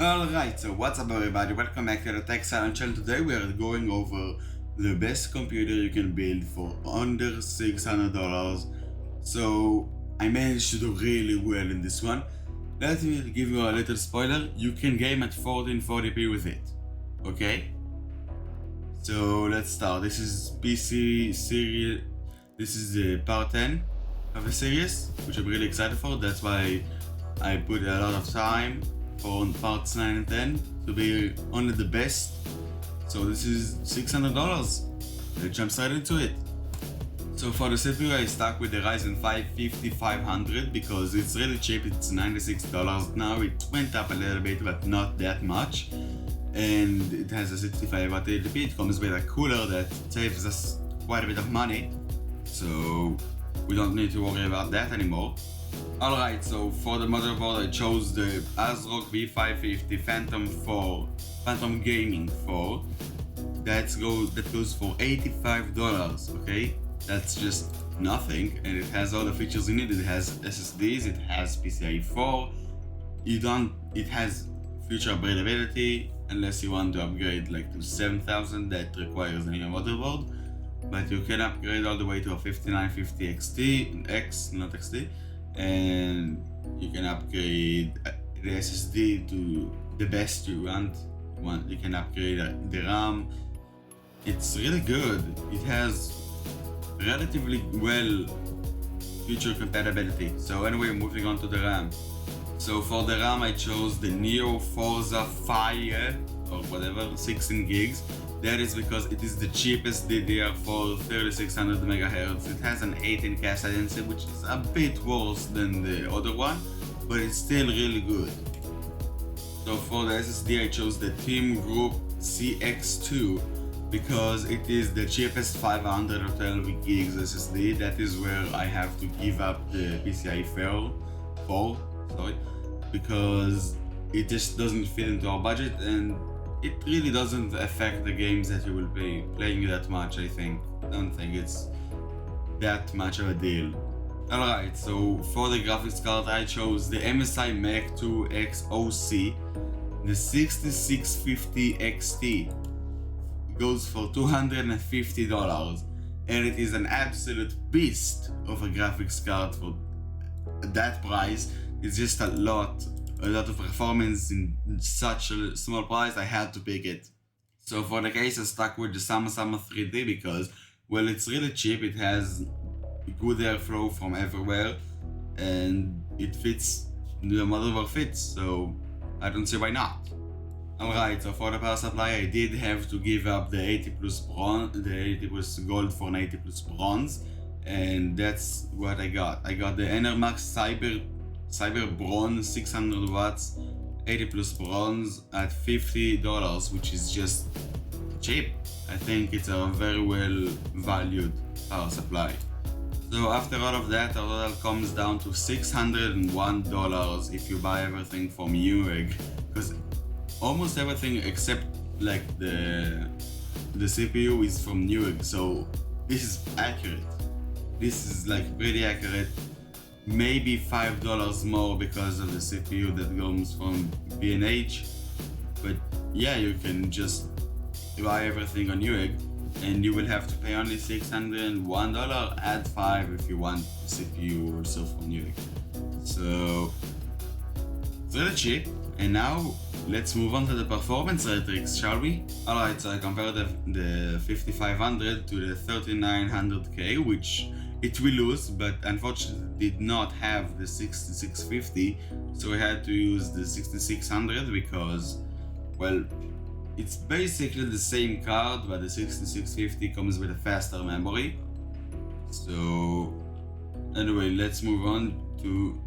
Alright, so what's up everybody, welcome back to the TechCider channel. Today we are going over the best computer you can build for under $600. So I managed to do really well in this one. Let me give you a little spoiler, you can game at 1440p with it, okay? So let's start. This is PC series, this is the part 10 of the series, which I'm really excited for. That's why I put a lot of time on parts 9 and 10 to be only the best. So this is $600. Let's jump straight into it. So for the CPU I stuck with the Ryzen 5 5500 because it's really cheap. It's $96 now. It went up a little bit but not that much, and it has a 65 LTP. It comes with a cooler that saves us quite a bit of money, so we don't need to worry about that anymore. Alright, so for the motherboard I chose the ASRock V550 Phantom Gaming 4. That goes for $85, okay? That's just nothing, and it has all the features you need. It has SSDs, it has PCIe 4. It has future upgradability unless you want to upgrade like to 7000, that requires a new motherboard. But you can upgrade all the way to a 5950 not XT, and you can upgrade the SSD to the best you want. You can upgrade the RAM. It's really good. It has relatively well future compatibility. So anyway, moving on to the RAM. So for the RAM I chose the Neo Forza FAYE or whatever, 16 gigs. That is because it is the cheapest DDR4 3600 MHz. It has an 18 cache latency, which is a bit worse than the other one, but it's still really good. So for the SSD I chose the TEAMGROUP CX2 because it is the cheapest 512 gigs SSD. That is where I have to give up the PCIe 4, because it just doesn't fit into our budget, and it really doesn't affect the games that you will be playing that much. I don't think it's that much of a deal. Alright, so for the graphics card I chose the MSI MECH 2X OC, the 6650 XT. It goes for $250, and it is an absolute beast of a graphics card for that price. It's just a lot of performance in such a small price. I had to pick it. So for the case I stuck with the Summer 3D because, well, it's really cheap. It has good airflow from everywhere, and it fits, the motherboard fits, so I don't see why not. Alright, so for the power supply I did have to give up the 80 plus gold for an 80 plus bronze, and that's what I got. I got the Enermax CYBERBRON 600 watts 80 plus bronze at $50, which is just cheap. I think it's a very well valued power supply. So after all of that, our total comes down to $601 if you buy everything from Newegg, because almost everything except like the CPU is from Newegg, so this is accurate. This is like pretty accurate. Maybe $5 more because of the CPU that comes from B&H, but yeah, you can just buy everything on Newegg and you will have to pay only $601, add $5 if you want the CPU also from Newegg. So it's really cheap. And now let's move on to the performance metrics, shall we? Alright, so I compared the 5500 to the 3900K, which it will lose, but unfortunately did not have the 6650, so I had to use the 6600 because, well, it's basically the same card, but the 6650 comes with a faster memory. So anyway, let's move on to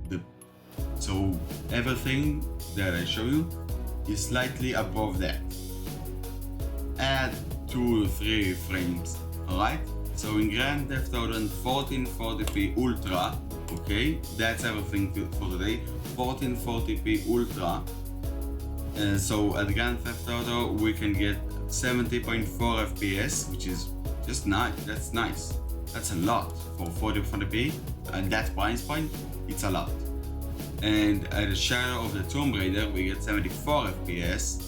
so everything that I show you is slightly above that. Add 2 or 3 frames, alright? So in Grand Theft Auto 1440p Ultra, okay, that's everything for today. 1440p Ultra. So at Grand Theft Auto we can get 70.4 FPS, which is just nice. That's nice. That's a lot for 1440p, and that price point, it's a lot. And at the Shadow of the Tomb Raider, we get 74 FPS.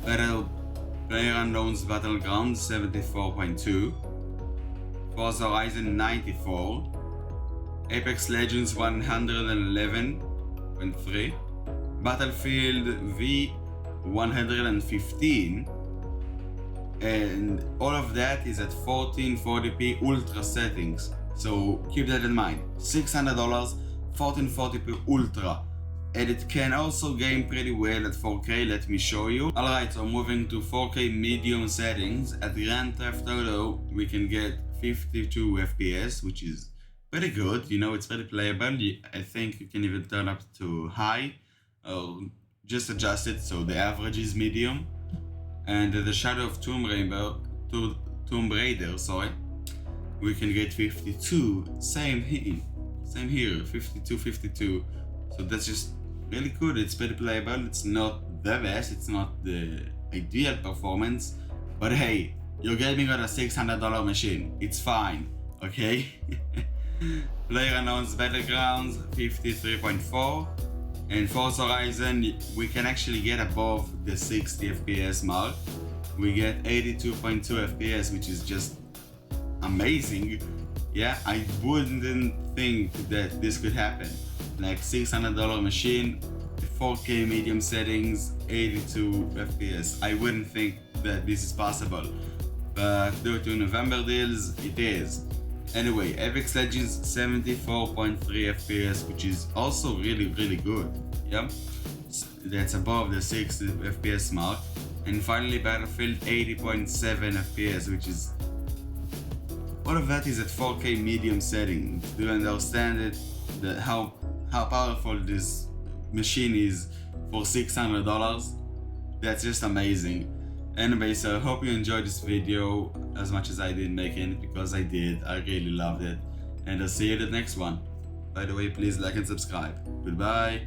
PlayerUnknown's Battlegrounds 74.2. Forza Horizon 94. Apex Legends 111.3. Battlefield V 115. And all of that is at 1440p ultra settings. So keep that in mind. $600, 1440p ultra. And it can also game pretty well at 4K, let me show you. Alright, so moving to 4K medium settings. At Grand Theft Auto, we can get 52 FPS, which is pretty good. You know, it's very playable. I think you can even turn up to high, or just adjust it so the average is medium. And the Shadow of Tomb Raider, we can get 52. Same here, 52. So that's just really good. It's pretty playable. It's not the best. It's not the ideal performance, but hey, you're gaming on a $600 machine. It's fine, okay? PlayerUnknown's Battlegrounds 53.4. And Forza Horizon, we can actually get above the 60 FPS mark. We get 82.2 FPS, which is just amazing. Yeah, I wouldn't think that this could happen. Like $600 machine, 4K medium settings, 82 FPS. I wouldn't think that this is possible, but due to November deals, it is. Anyway, Apex Legends 74.3 FPS, which is also really good. Yeah, that's above the 60 FPS mark. And finally, Battlefield 80.7 FPS, which is all of that is at 4K medium settings. Do you understand it? How powerful this machine is for $600? That's just amazing. Anyway, so I hope you enjoyed this video as much as I did making it, because I did. I really loved it. And I'll see you in the next one. By the way, please like and subscribe. Goodbye.